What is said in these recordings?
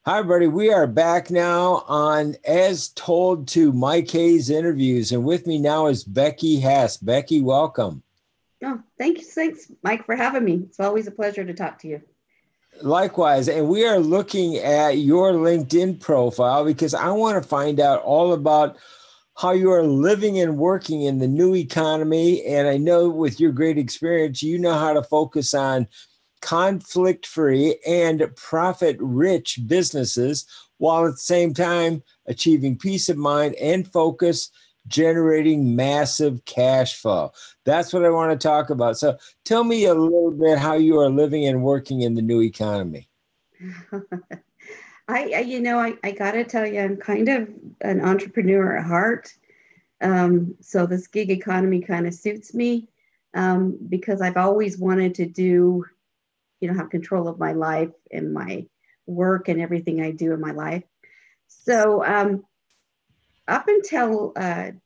Hi, everybody. We are back now on As Told to Mike Hayes interviews. And with me now is Becky Hess. Becky, welcome. Oh, thank you. Thanks, Mike, for having me. It's always a pleasure to talk to you. Likewise. And we are looking at your LinkedIn profile because I want to find out all about how you are living and working in the new economy. And I know with your great experience, you know how to focus on conflict-free and profit-rich businesses, while at the same time achieving peace of mind and focus, generating massive cash flow. That's what I want to talk about. So tell me a little bit how you are living and working in the new economy. I got to tell you, I'm kind of an entrepreneur at heart. So this gig economy kind of suits me because I've always wanted to have control of my life and my work and everything I do in my life. So up until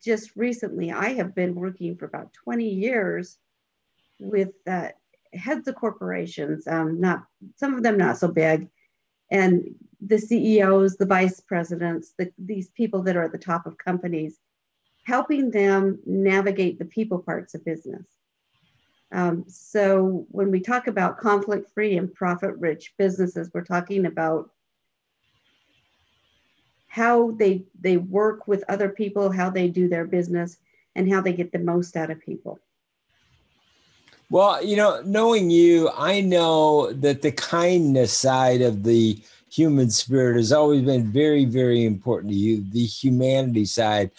just recently, I have been working for about 20 years with heads of corporations, not some of them not so big, and the CEOs, the vice presidents, these people that are at the top of companies, helping them navigate the people parts of business. So when we talk about conflict-free and profit-rich businesses, we're talking about how they work with other people, how they do their business, and how they get the most out of people. Well, knowing you, I know that the kindness side of the human spirit has always been very, very important to you, the humanity side.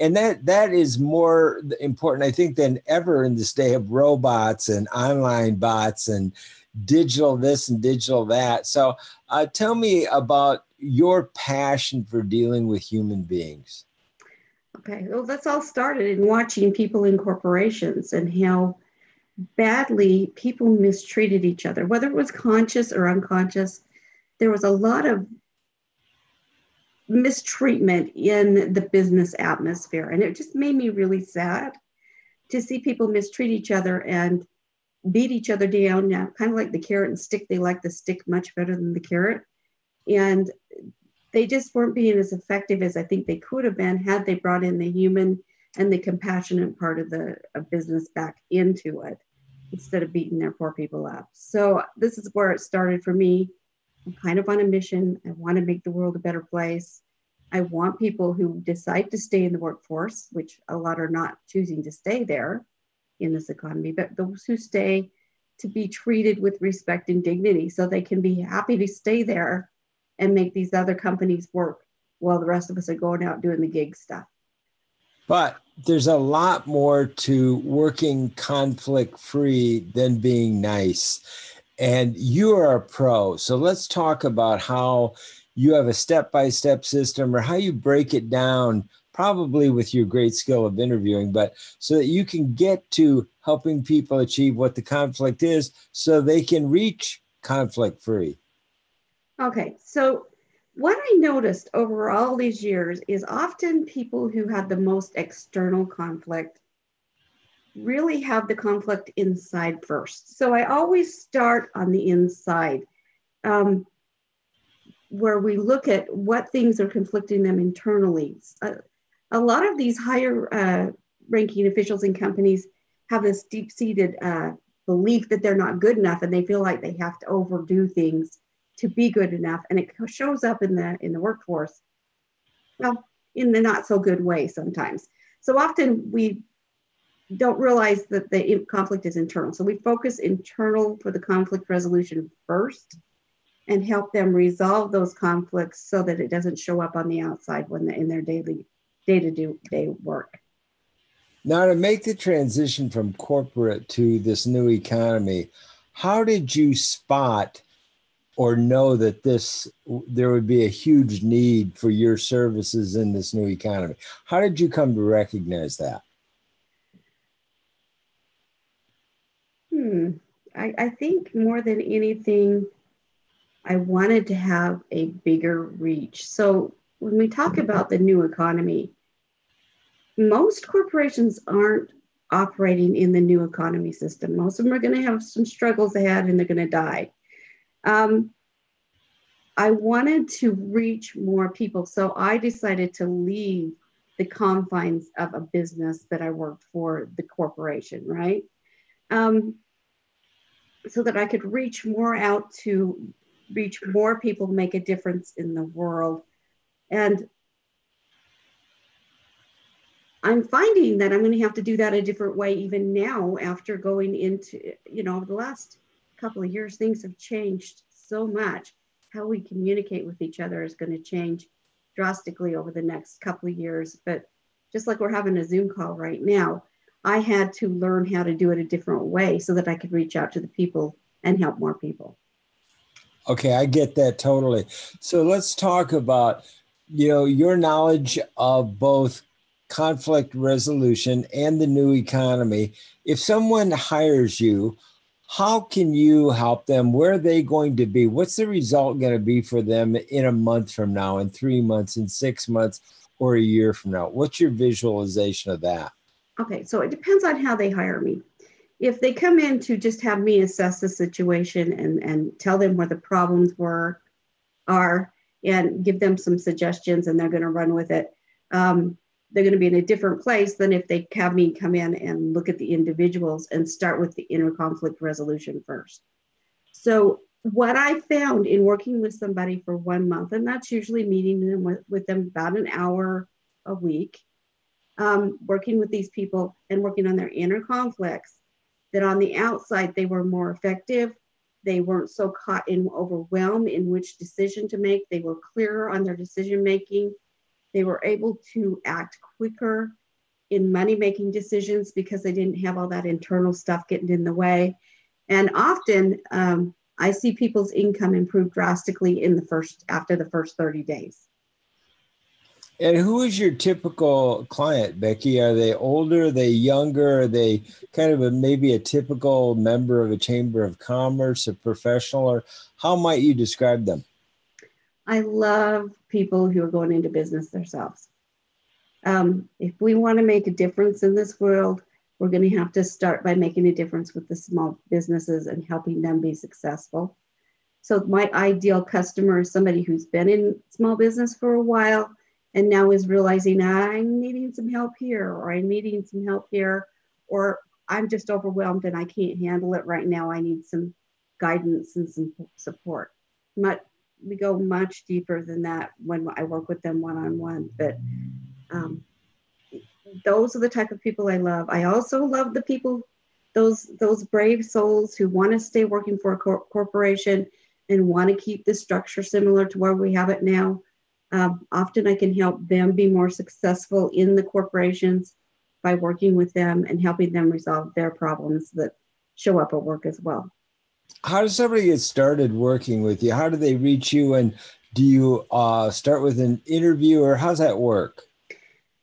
And that is more important, I think, than ever in this day of robots and online bots and digital this and digital that. So tell me about your passion for dealing with human beings. Okay, well, that's all started in watching people in corporations and how badly people mistreated each other, whether it was conscious or unconscious. There was a lot of mistreatment in the business atmosphere. And it just made me really sad to see people mistreat each other and beat each other down, now, kind of like the carrot and stick. They like the stick much better than the carrot. And they just weren't being as effective as I think they could have been had they brought in the human and the compassionate part of the business back into it instead of beating their poor people up. So this is where it started for me. I'm kind of on a mission. I want to make the world a better place. I want people who decide to stay in the workforce, which a lot are not choosing to stay there in this economy, but those who stay to be treated with respect and dignity so they can be happy to stay there and make these other companies work while the rest of us are going out doing the gig stuff. But there's a lot more to working conflict-free than being nice. And you are a pro. So let's talk about how you have a step-by-step system or how you break it down, probably with your great skill of interviewing, but so that you can get to helping people achieve what the conflict is so they can reach conflict-free. Okay, so what I noticed over all these years is often people who had the most external conflict really have the conflict inside first. So I always start on the inside, where we look at what things are conflicting them internally. A lot of these higher ranking officials in companies have this deep-seated belief that they're not good enough and they feel like they have to overdo things to be good enough, and it shows up in the workforce, well, in the not so good way sometimes. So often we don't realize that the conflict is internal. So we focus internal for the conflict resolution first and help them resolve those conflicts so that it doesn't show up on the outside when they're in their daily day-to-day work. Now, to make the transition from corporate to this new economy, how did you spot or know that there would be a huge need for your services in this new economy? How did you come to recognize that? I think more than anything, I wanted to have a bigger reach. So when we talk about the new economy, most corporations aren't operating in the new economy system. Most of them are going to have some struggles ahead and they're going to die. I wanted to reach more people. So I decided to leave the confines of a business that I worked for, the corporation, right? Um, so that I could reach more out to reach more people, make a difference in the world. And I'm finding that I'm going to have to do that a different way even now after going into, the last couple of years, things have changed so much. How we communicate with each other is going to change drastically over the next couple of years. But just like we're having a Zoom call right now, I had to learn how to do it a different way so that I could reach out to the people and help more people. Okay, I get that totally. So let's talk about, your knowledge of both conflict resolution and the new economy. If someone hires you, how can you help them? Where are they going to be? What's the result going to be for them in a month from now, in 3 months, in 6 months, or a year from now? What's your visualization of that? Okay, so it depends on how they hire me. If they come in to just have me assess the situation and tell them where the problems are and give them some suggestions and they're going to run with it, they're going to be in a different place than if they have me come in and look at the individuals and start with the inner conflict resolution first. So what I found in working with somebody for 1 month, and that's usually meeting them with them about an hour a week, working with these people and working on their inner conflicts, that on the outside they were more effective. They weren't so caught in overwhelm in which decision to make. They were clearer on their decision making. They were able to act quicker in money making decisions because they didn't have all that internal stuff getting in the way. And often I see people's income improve drastically after the first 30 days. And who is your typical client, Becky? Are they older? Are they younger? Are they kind of maybe a typical member of a chamber of commerce, a professional, or how might you describe them? I love people who are going into business themselves. If we want to make a difference in this world, we're going to have to start by making a difference with the small businesses and helping them be successful. So my ideal customer is somebody who's been in small business for a while and now is realizing I'm needing some help here, or I'm needing some help here, or I'm just overwhelmed and I can't handle it right now. I need some guidance and some support. We go much deeper than that when I work with them one-on-one, but those are the type of people I love. I also love the people, those brave souls who want to stay working for a corporation and want to keep the structure similar to where we have it now. Often I can help them be more successful in the corporations by working with them and helping them resolve their problems that show up at work as well. How does somebody get started working with you? How do they reach you? And do you start with an interview, or how's that work?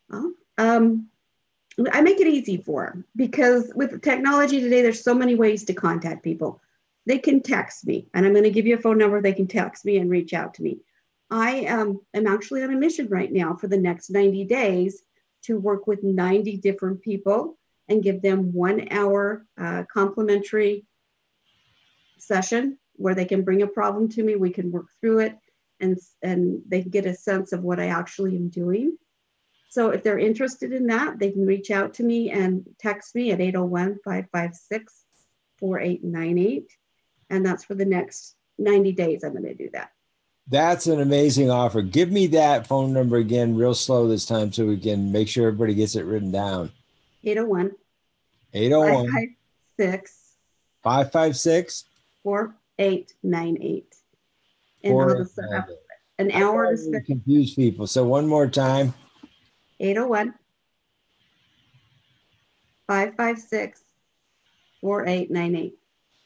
Well, I make it easy for them because with technology today, there's so many ways to contact people. They can text me, and I'm going to give you a phone number. They can text me and reach out to me. I am actually on a mission right now for the next 90 days to work with 90 different people and give them 1 hour complimentary session where they can bring a problem to me. We can work through it and they can get a sense of what I actually am doing. So if they're interested in that, they can reach out to me and text me at 801-556-4898. And that's for the next 90 days. I'm going to do that. That's an amazing offer. Give me that phone number again, real slow this time, so we can make sure everybody gets it written down. 801 556 4898. And I'll just set up an hour to spend. Confuse people. So one more time. 801 556 4898.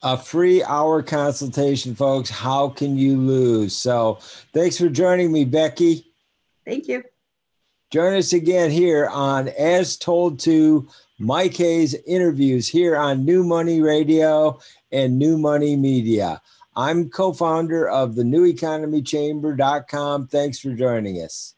A free hour consultation, folks. How can you lose? So thanks for joining me, Becky. Thank you. Join us again here on As Told To, Mike Hayes Interviews here on New Money Radio and New Money Media. I'm co-founder of the neweconomychamber.com. Thanks for joining us.